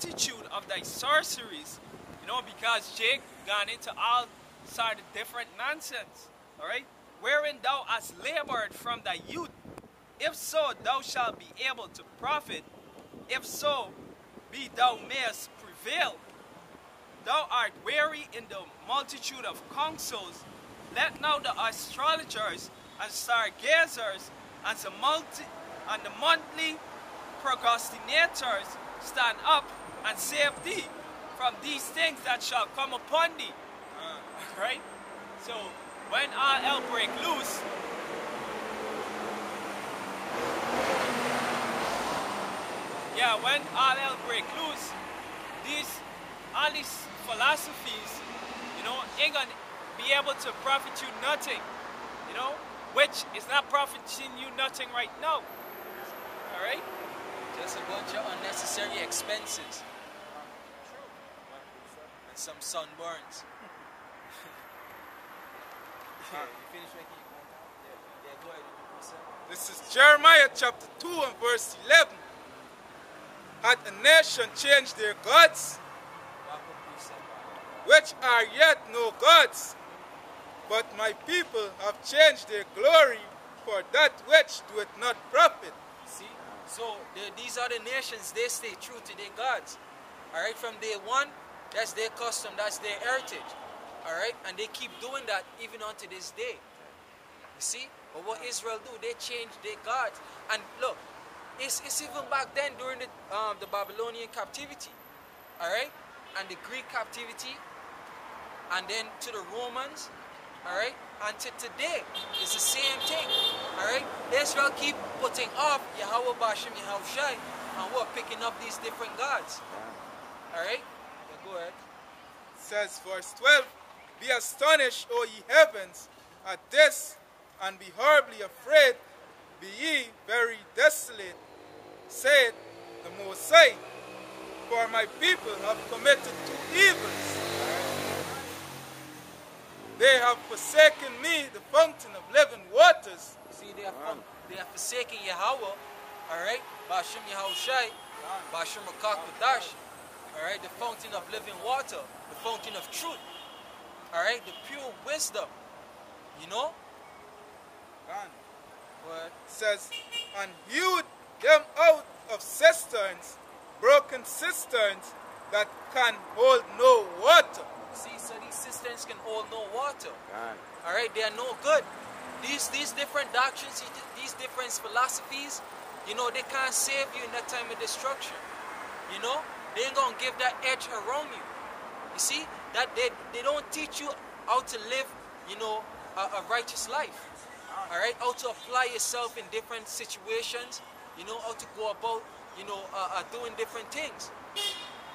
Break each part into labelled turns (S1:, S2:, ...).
S1: multitude of thy sorceries. You know, because Jake gone into all sort of different nonsense. Alright? Wherein thou hast labored from thy youth. If so, thou shalt be able to profit. If so, be thou mayest prevail. Thou art weary in the multitude of counsels. Let now the astrologers and stargazers and the monthly procrastinators stand up and save thee from these things that shall come upon thee. Right? So when all hell break loose, when all hell break loose, all these philosophies, ain't gonna be able to profit you nothing, which is not profiting you nothing right now. Alright?
S2: Just a bunch of unnecessary expenses. And some sunburns. You finish making your point out? Yeah, go ahead.
S3: This is Jeremiah chapter 2 and verse 11. Had a nation changed their gods, which are yet no gods, but my people have changed their glory for that which doeth not profit.
S2: See? So these are the nations, they stay true to their gods. Alright, from day one, that's their custom, that's their heritage. Alright, and they keep doing that even unto this day. You see? But what Israel do, they change their gods. And look, it's even back then during the Babylonian captivity. Alright? And the Greek captivity. And then to the Romans. Alright? And to today, it's the same thing. Alright? Israel keep putting off Yahweh Bashem Yahushai and we're picking up these different gods. Alright? Yeah, go ahead.
S3: It says, verse 12, be astonished, O ye heavens, at this, and be horribly afraid. Be ye very desolate, saith the Most High, for my people have committed two evils. They have forsaken me, the fountain of living waters.
S2: See, they have forsaken Yahweh, alright? Bashem Yahushai, Bashem Rakak Badash, alright? The fountain of living water, the fountain of truth, alright? The pure wisdom, you know?
S3: It says, and hewed them out of cisterns, broken cisterns that can hold no water.
S2: See, so these cisterns can hold no water. Alright, they are no good. These different doctrines, these different philosophies, they can't save you in that time of destruction. They ain't gonna give that edge around you. You see, that they don't teach you how to live, a righteous life. Alright, how to apply yourself in different situations, how to go about, doing different things.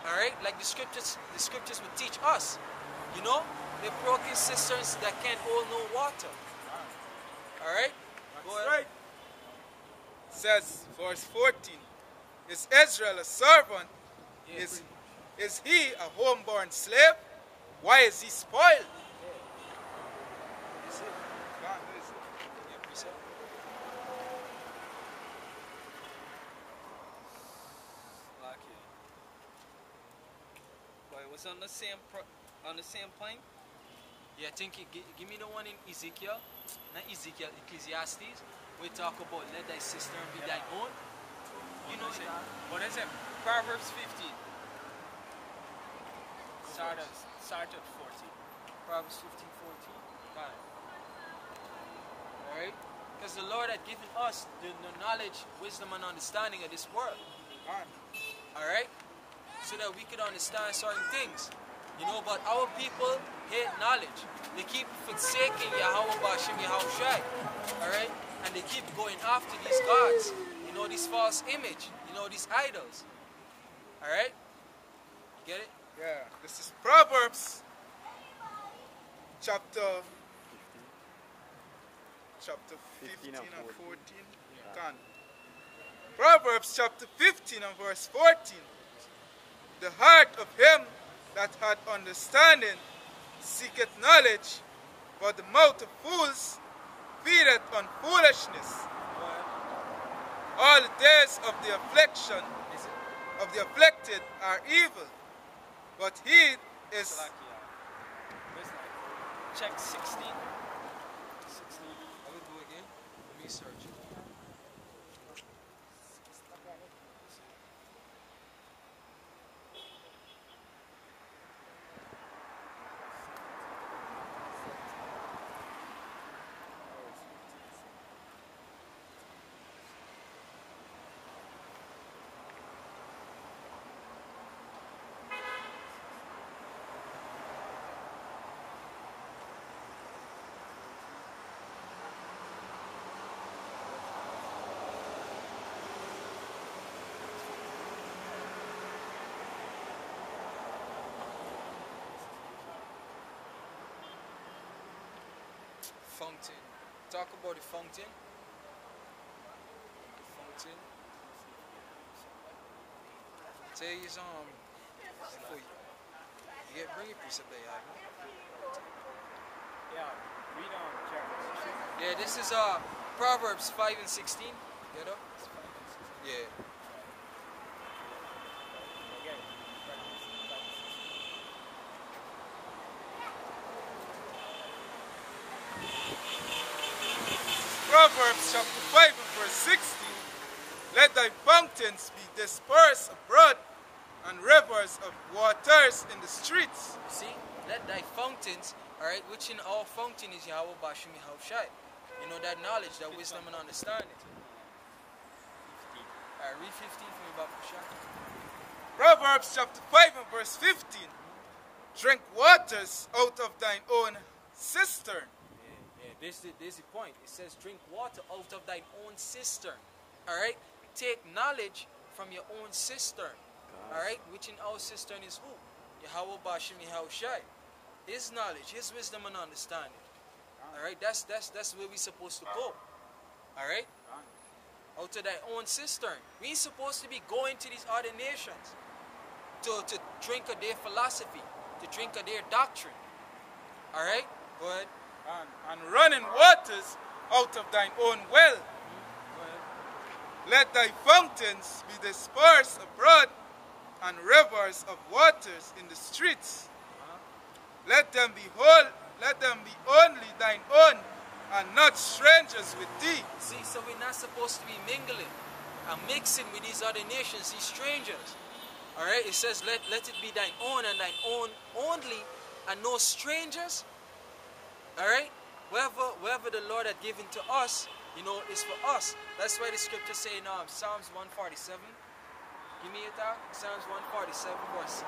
S2: Alright, like the scriptures would teach us. They're broken cisterns that can't hold no water. Alright?
S3: That's right. It says, verse 14, is Israel a servant?
S2: Yeah,
S3: is he a homeborn slave? Why is he spoiled?
S1: Was on the same plane?
S2: Yeah, I think give me the one in Ezekiel, not Ezekiel, Ecclesiastes. We talk about let thy cistern be thine own.
S1: What is it? Proverbs 15. Start at 14.
S2: Proverbs 15:14. Got it. Alright? Because the Lord had given us the knowledge, wisdom, and understanding of this world. Alright? So that we could understand certain things. But our people hate knowledge. They keep forsaking Yahweh Bashem Yahushai. Alright? And they keep going after these gods. These false image. These idols. Alright? You get it?
S3: Yeah. This is Proverbs chapter 15 and 14. Yeah. Proverbs chapter 15 and verse 14. The heart of him that had understanding seeketh knowledge, but the mouth of fools feedeth on foolishness. All the days of the affliction of the afflicted are evil, but he is...
S1: Check 16. 16.
S2: I will do again. Let me search. Fountain. Talk about the fountain. The fountain. Say is before you get bring a piece of the
S1: Yeah, read on Jeremiah.
S2: Yeah, this is Proverbs 5 and 16. Get up? Yeah.
S3: Proverbs chapter 5 and verse 16. Let thy fountains be dispersed abroad, and rivers of waters in the streets.
S2: See, let thy fountains, alright, which in all fountain is Yahweh Bashim Yahushai. You know that knowledge, that wisdom and understanding. Alright, read 15 for me, Bashai.
S3: Proverbs chapter 5 and verse 15. Drink waters out of thine own cistern.
S2: Yeah, this is the point. It says drink water out of thine own cistern. Alright? Take knowledge from your own cistern. Alright? Which in our cistern is who? Yahweh Bashim Yahushai. His knowledge, his wisdom and understanding. Alright? That's where we're supposed to go. Alright? Out of thy own cistern. We ain't supposed to be going to these other nations to drink of their philosophy, to drink of their doctrine. Alright? Go ahead.
S3: And running waters out of thine own well. Let thy fountains be dispersed abroad, and rivers of waters in the streets. Let them be only thine own, and not strangers with thee.
S2: See, so we're not supposed to be mingling and mixing with these other nations, these strangers. Alright, it says let it be thine own and thine own only, and no strangers. Alright, wherever the Lord had given to us, you know, is for us. That's why the scripture say in Psalms 147. Give me it out. Psalms 147 verse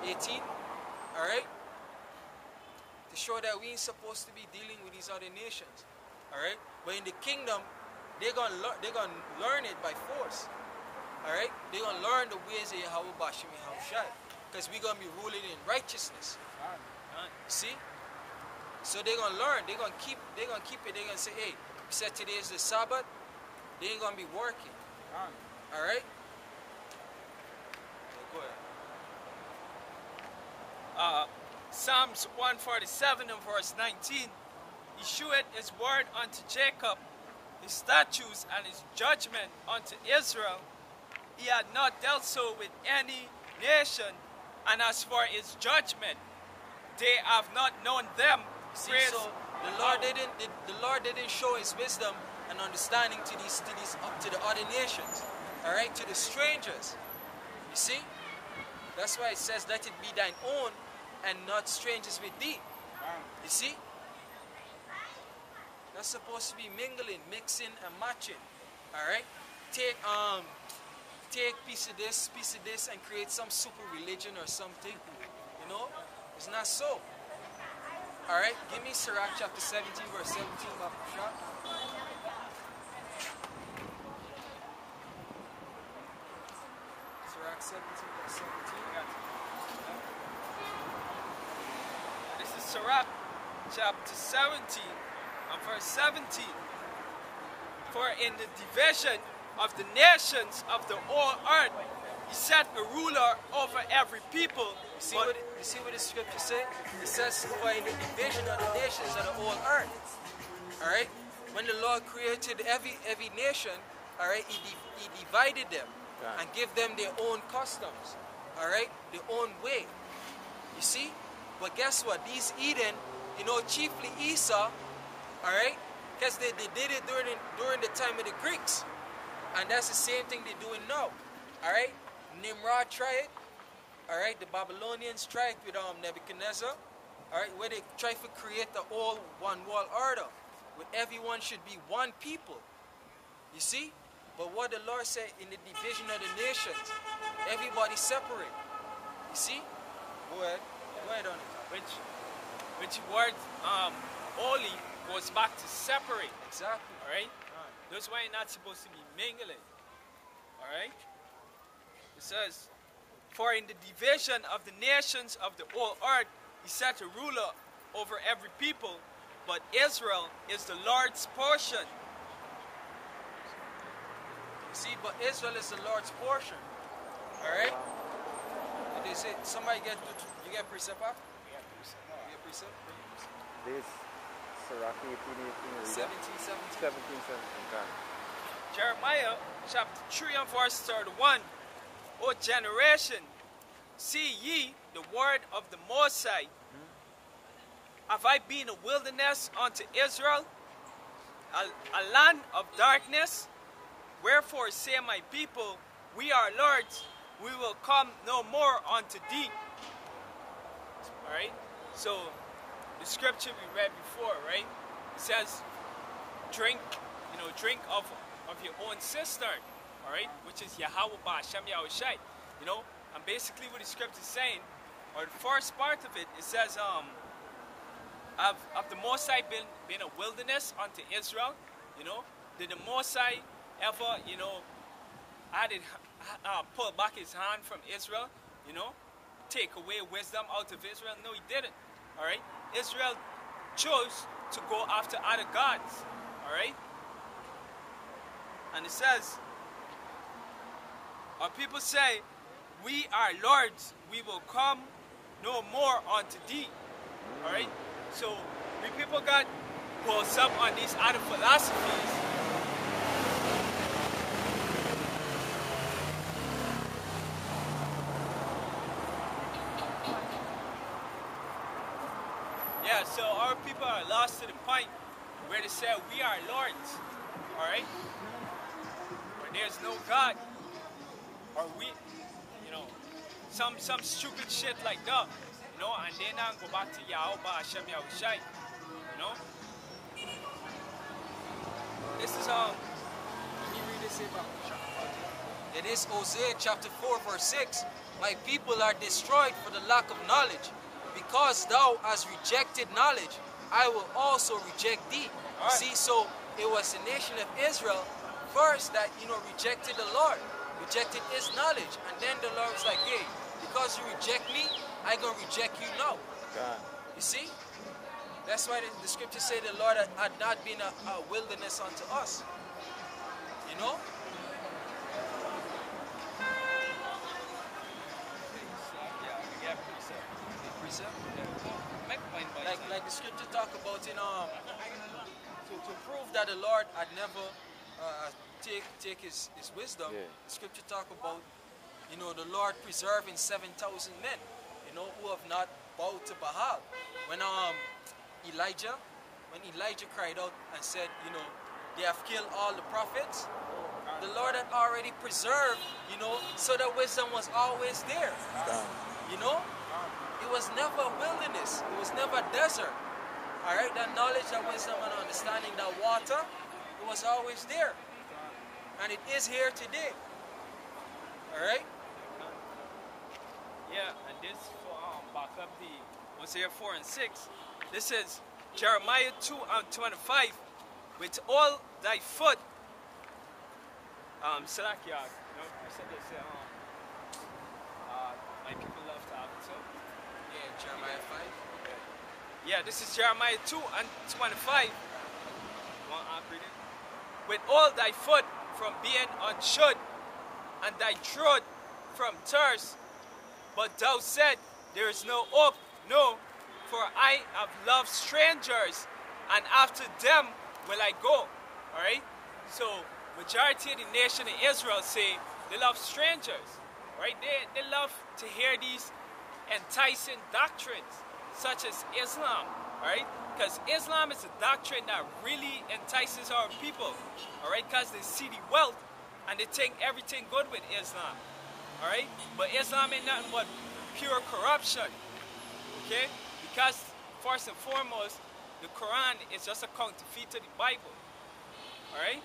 S2: 18. Alright? To show that we ain't supposed to be dealing with these other nations. Alright? But in the kingdom, they're gonna learn it by force. Alright? They're gonna learn the ways of Yahweh Bashim Yahushai. Because we're gonna be ruling in righteousness. See? So they're gonna learn, they're gonna keep it, they're gonna say, hey, we said today is the Sabbath, they ain't gonna be working. Alright? Go
S1: ahead. Psalms 147 and verse 19. He shewed his word unto Jacob, his statutes and his judgment unto Israel. He had not dealt so with any nation, and as for his judgment, they have not known them.
S2: See, so the Lord didn't show his wisdom and understanding to the other nations. Alright, to the strangers. You see? That's why it says, let it be thine own and not strangers with thee. You see? Not supposed to be mingling, mixing and matching. Alright? Take piece of this and create some super religion or something. You know? It's not so. Alright? Give me Sirach chapter 17 verse 17. Sirach 17 verse 17.
S1: This is Sirach chapter 17 and verse 17. For in the division of the nations of the whole earth, he set a ruler over every people.
S2: You see what the scripture says? It says, for in the division of the nations of the whole earth. Alright? When the Lord created every nation, alright, he divided them. and give them their own customs, all right, their own way. You see? But guess what? These Eden, you know, chiefly Esau, all right, because they did it during the time of the Greeks, and that's the same thing they're doing now, all right. Nimrod tried it, all right. The Babylonians tried with Nebuchadnezzar, all right, where they try to create the all one world order, where everyone should be one people. You see? But what the Lord said in the division of the nations, everybody separate. You see? Go ahead. Go ahead on it.
S1: Which word holy goes back to separate.
S2: Exactly.
S1: Alright? That's why you're not supposed to be mingling. Alright? It says, for in the division of the nations of the whole earth, he set a ruler over every people, but Israel is the Lord's portion.
S2: See, but Israel is the Lord's portion. Alright? What they say, somebody you get precept off? You get precept?
S4: This Sirach 18,
S2: 17, 17.
S4: 17.
S1: Jeremiah chapter 3 and verse 31. O generation, see ye the word of the Most High. Have I been a wilderness unto Israel, a land of darkness? Wherefore say my people, we are lords, we will come no more unto thee. Alright? So, the scripture we read before, right? It says, drink of your own cistern, alright? Which is Yahweh Ba'Shem Yahushai. You know, and basically what the scripture is saying, or the first part of it, it says, of the Most High been a wilderness unto Israel, you know? Did the Most High ever, you know, pull back his hand from Israel, you know, take away wisdom out of Israel? No, he didn't, all right? Israel chose to go after other gods, all right? And it says, our people say, we are lords, we will come no more unto thee, all right? So, we people got pulled up on these other philosophies. Yeah, so our people are lost to the point where they say we are lords, all right? Where there's no God, or we, you know, some stupid shit like that, you know, and then I go back to Yahweh Ba'Shem Yahushai, you know? This is
S2: Let me read this about. It is Hosea chapter 4 verse 6. My people are destroyed for the lack of knowledge. Because thou hast rejected knowledge, I will also reject thee.
S1: Right.
S2: See, so it was the nation of Israel first that, you know, rejected the Lord, rejected his knowledge. And then the Lord was like, hey, because you reject me, I'm going to reject you now.
S4: God.
S2: You see? That's why the scriptures say the Lord had not been a wilderness unto us. You know? Like the scripture talk about in to prove that the Lord had never take his wisdom.
S4: Yeah.
S2: The scripture talk about, you know, the Lord preserving 7,000 men, you know, who have not bowed to Baal. When Elijah cried out and said, you know, they have killed all the prophets, the Lord had already preserved, you know, so that wisdom was always there.
S4: God.
S2: You know? It was never a wilderness. It was never a desert. Alright? That knowledge, that wisdom, and understanding, that water, it was always there. And it is here today. Alright?
S1: Yeah, and this for back up the Hosea 4 and 6. This is Jeremiah 2 and 25. With all thy foot, Salakia, you know, I said this, my people love to have it too.
S2: Yeah, Jeremiah 5.
S1: Yeah, this is Jeremiah 2 and 25. With all thy foot from being unshod, and thy throat from thirst. But thou said, there is no hope, no, for I have loved strangers, and after them will I go. Alright? So, majority of the nation of Israel say They love strangers, right? They love to hear these enticing doctrines, such as Islam, right? Because Islam is a doctrine that really entices our people, all right? Because they see the wealth and they think everything good with Islam, all right? But Islam ain't nothing but pure corruption, okay? Because first and foremost, the Quran is just a counterfeit to the Bible, all right?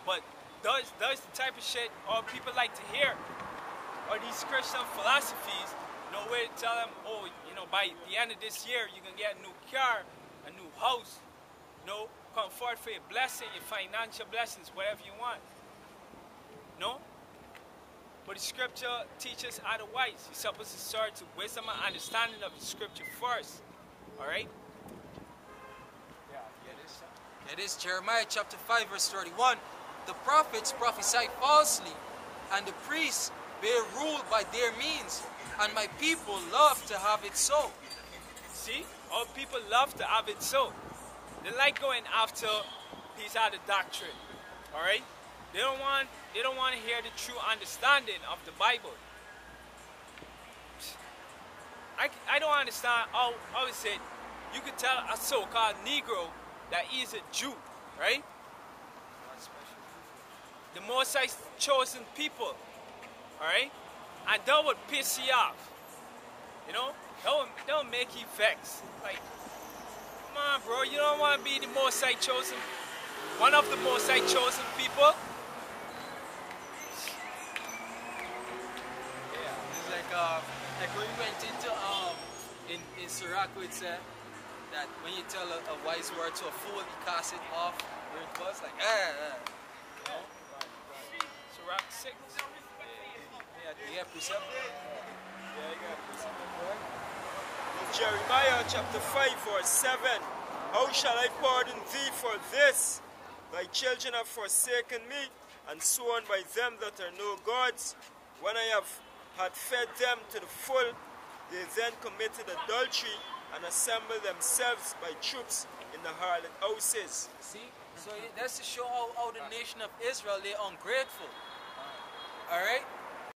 S1: But those the type of shit all people like to hear, or these Christian philosophies, you know, where they tell them, oh, you know, by the end of this year, you're going to get a new car, a new house, you know, come forth for your blessing, your financial blessings, whatever you want. No? But the scripture teaches otherwise. You're supposed to start to wisdom and understanding of the scripture first. Alright?
S2: It is Jeremiah chapter 5 verse 31. The prophets prophesy falsely, and the priests bear rule by their means, and my people love to have it so.
S1: See? All people love to have it so. They like going after these other doctrine. Alright? They don't want to hear the true understanding of the Bible. I don't understand how is it you could tell a so-called Negro that he's a Jew, right? The Most High chosen people, alright? And that would piss you off. You know? That would make you vex. Like, come on, bro, you don't want to be the Most High chosen, one of the Most High chosen people?
S2: Like when we went into in Sirach, it said that when you tell a wise word to a fool, he casts it off where it was like you know?
S1: Sirach 6.
S2: Yeah, precept.
S1: Yeah, you got precept.
S5: Jeremiah chapter 5 verse 7. How shall I pardon thee for this? Thy children have forsaken me, and sworn by them that are no gods. When I had fed them to the full, they then committed adultery and assembled themselves by troops in the harlot houses.
S2: See? So that's to show how the nation of Israel, they're ungrateful. Alright?